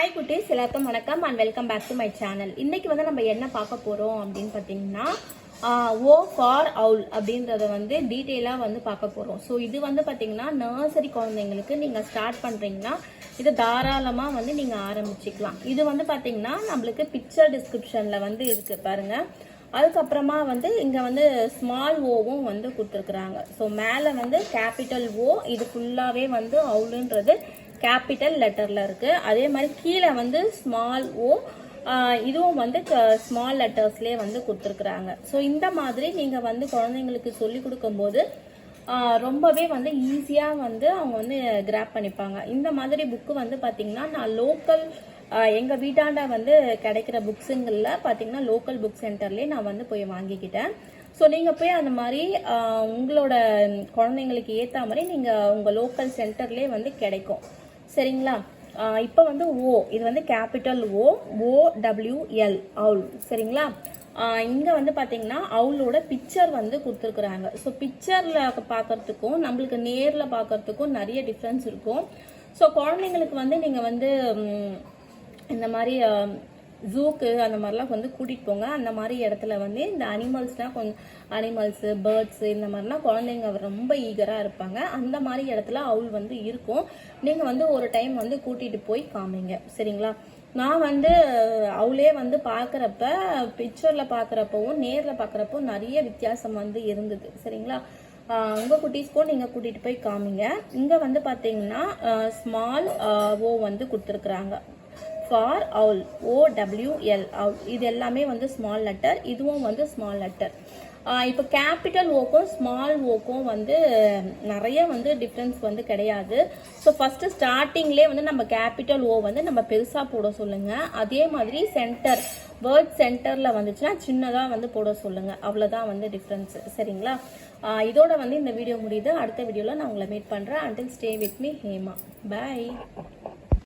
Hi குட்டீஸ், எல்லாருக்கும் வணக்கம் and welcome back to my channel. இன்னைக்கு வந்து நம்ம என்ன பார்க்க போகிறோம் அப்படின்னு பார்த்தீங்கன்னா ஓ ஃபார் அவுல் அப்படின்றத வந்து டீட்டெயிலாக வந்து பார்க்க போகிறோம். ஸோ இது வந்து பார்த்தீங்கன்னா நர்சரி குழந்தைங்களுக்கு நீங்கள் ஸ்டார்ட் பண்ணுறீங்கன்னா இது தாராளமாக வந்து நீங்கள் ஆரம்பிச்சிக்கலாம். இது வந்து பார்த்தீங்கன்னா நம்மளுக்கு பிக்சர் டிஸ்கிரிப்ஷனில் வந்து இருக்குது பாருங்கள். அதுக்கப்புறமா வந்து இங்கே வந்து ஸ்மால் ஓவும் வந்து கொடுத்துருக்குறாங்க. ஸோ மேலே வந்து கேபிட்டல் ஓ, இது ஃபுல்லாகவே வந்து அவுலுன்றது கேபிட்டல் லெட்டரில் இருக்குது. அதே மாதிரி கீழே வந்து ஸ்மால் ஓ, இதுவும் வந்து ஸ்மால் லெட்டர்ஸ்லேயே வந்து கொடுத்துருக்குறாங்க. ஸோ இந்த மாதிரி நீங்கள் வந்து குழந்தைங்களுக்கு சொல்லி கொடுக்கும்போது ரொம்பவே வந்து ஈஸியாக வந்து அவங்க வந்து கிராப் பண்ணிப்பாங்க. இந்த மாதிரி புக்கு வந்து பார்த்திங்கன்னா நான் லோக்கல் எங்கள் வீட்டாண்ட வந்து கிடைக்கிற புக்ஸுங்களில் பார்த்திங்கன்னா லோக்கல் புக் சென்டர்லேயே நான் வந்து போய் வாங்கிக்கிட்டேன். ஸோ நீங்கள் போய் அந்த மாதிரி உங்களோட குழந்தைங்களுக்கு ஏற்ற மாதிரி நீங்கள் உங்கள் லோக்கல் சென்டர்லேயே வந்து கிடைக்கும். சரிங்களா? இப்போ வந்து ஓ, இது வந்து கேபிட்டல் ஓ, OWL அவுல். சரிங்களா? இங்கே வந்து பார்த்தீங்கன்னா அவுலோட பிக்சர் வந்து கொடுத்துருக்குறாங்க. ஸோ பிக்சரில் பார்க்கறதுக்கும் நம்மளுக்கு நேரில் பார்க்கறதுக்கும் நிறைய டிஃப்ரென்ஸ் இருக்கும். ஸோ குழந்தைங்களுக்கு வந்து நீங்கள் வந்து இந்த மாதிரி ஜூக்கு அந்த மாதிரிலாம் வந்து கூட்டிகிட்டு போங்க. அந்த மாதிரி இடத்துல வந்து இந்த அனிமல்ஸ்லாம் கொஞ்சம் அனிமல்ஸு, பேர்ட்ஸு இந்த மாதிரிலாம் குழந்தைங்க ரொம்ப ஈகராக இருப்பாங்க. அந்த மாதிரி இடத்துல அவுல் வந்து இருக்கும். நீங்கள் வந்து ஒரு டைம் வந்து கூட்டிகிட்டு போய் காமிங்க. சரிங்களா? நான் வந்து அவுளே வந்து பார்க்குறப்ப பிக்சரில் பார்க்குறப்பவும் நேரில் பார்க்குறப்போ நிறைய வித்தியாசம் வந்து இருந்தது. சரிங்களா? உங்கள் குட்டீஸ்க்கும் நீங்கள் கூட்டிகிட்டு போய் காமிங்க. இங்கே வந்து பார்த்தீங்கன்னா ஸ்மால் ஓ வந்து கொடுத்துருக்குறாங்க. ஃபார் அவுல், OWL அவுல். இது எல்லாமே வந்து ஸ்மால் லெட்டர், இதுவும் வந்து ஸ்மால் லெட்டர். இப்போ கேபிட்டல் ஓக்கும் ஸ்மால் ஓக்கும் வந்து நிறைய வந்து டிஃப்ரென்ஸ் வந்து கிடையாது. ஸோ ஃபஸ்ட்டு ஸ்டார்டிங்லேயே வந்து நம்ம கேபிட்டல் ஓ வந்து நம்ம பெருசாக போட சொல்லுங்கள். அதே மாதிரி சென்டர், வேர்ட் சென்டரில் வந்துச்சுன்னா சின்னதாக வந்து போட சொல்லுங்கள். அவ்வளோதான் வந்து டிஃப்ரென்ஸு. சரிங்களா? இதோட வந்து இந்த வீடியோ முடியுது. அடுத்த வீடியோவில் நான் உங்களை மீட் பண்ணுறேன். Until stay with me Hema. Bye.